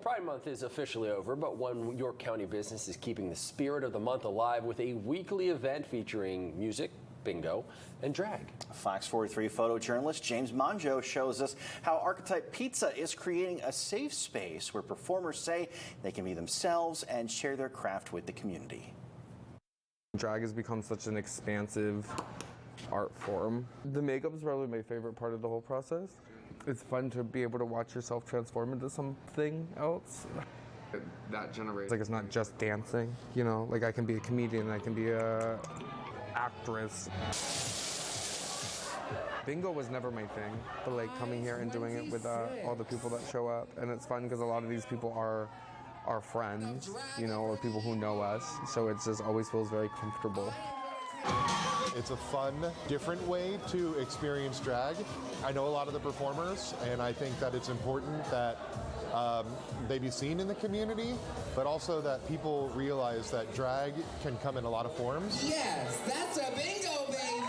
Pride Month is officially over, but one York County business is keeping the spirit of the month alive with a weekly event featuring music, bingo, and drag. Fox 43 photojournalist James Monjo shows us how Archetype Pizza is creating a safe space where performers say they can be themselves and share their craft with the community. Drag has become such an expansive art form. The makeup is probably my favorite part of the whole process. It's fun to be able to watch yourself transform into something else. That generates, like, it's not just dancing, you know, like I can be a comedian, I can be a actress. Bingo was never my thing, but like coming here and doing it with all the people that show up, and it's fun because a lot of these people are our friends, you know, or people who know us, so it just always feels very comfortable. It's a fun, different way to experience drag. I know a lot of the performers, and I think that it's important that they be seen in the community, but also that people realize that drag can come in a lot of forms. Yes, that's a bingo, baby!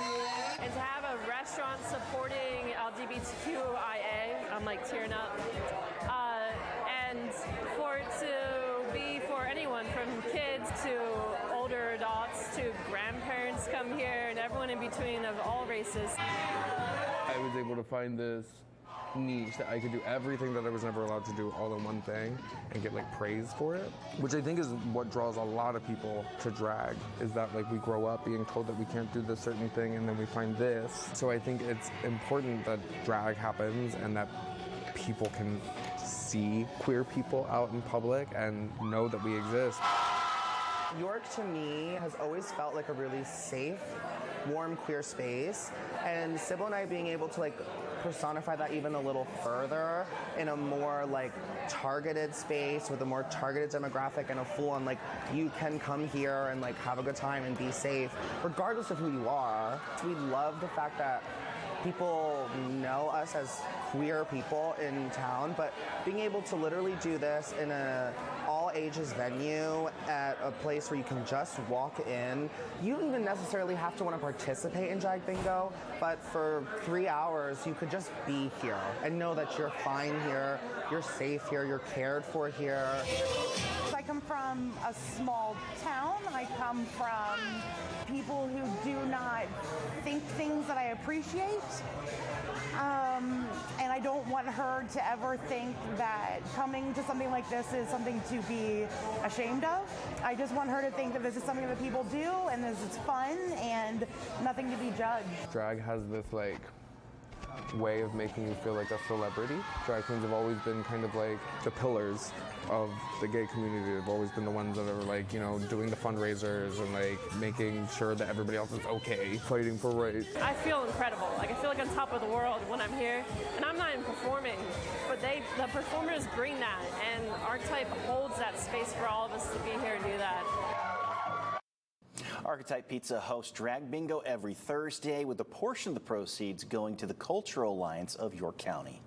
And to have a restaurant supporting LGBTQIA, I'm like tearing up. And for it to be for anyone from kids to older adults to grandparents come here and everyone in between of all races. I was able to find this niche that I could do everything that I was never allowed to do all in one thing and get like praise for it, which I think is what draws a lot of people to drag, is that like we grow up being told that we can't do this certain thing and then we find this. So I think it's important that drag happens and that people can see queer people out in public and know that we exist. York to me has always felt like a really safe, warm, queer space, and Sybil and I being able to like personify that even a little further in a more like targeted space with a more targeted demographic and a full-on like you can come here and like have a good time and be safe regardless of who you are. We love the fact that people know us as queer people in town, but being able to literally do this in a all-ages venue at a place where you can just walk in. You don't even necessarily have to want to participate in Drag Bingo, but for 3 hours, you could just be here and know that you're fine here, you're safe here, you're cared for here. I come from a small town. I come from people who do not think things that I appreciate. And I don't want her to ever think that coming to something like this is something to be ashamed of. I just want her to think that this is something that people do and this is fun and nothing to be judged. Drag has this like way of making you feel like a celebrity. Drag queens have always been kind of like the pillars of the gay community. They've always been the ones that are like, you know, doing the fundraisers and like making sure that everybody else is okay, fighting for rights. I feel incredible. Like I feel like on top of the world when I'm here, and I'm not even performing, but the performers bring that, and Archetype holds that space for all of us to be here and do that. Archetype Pizza hosts Drag Bingo every Thursday, with a portion of the proceeds going to the Cultural Alliance of York County.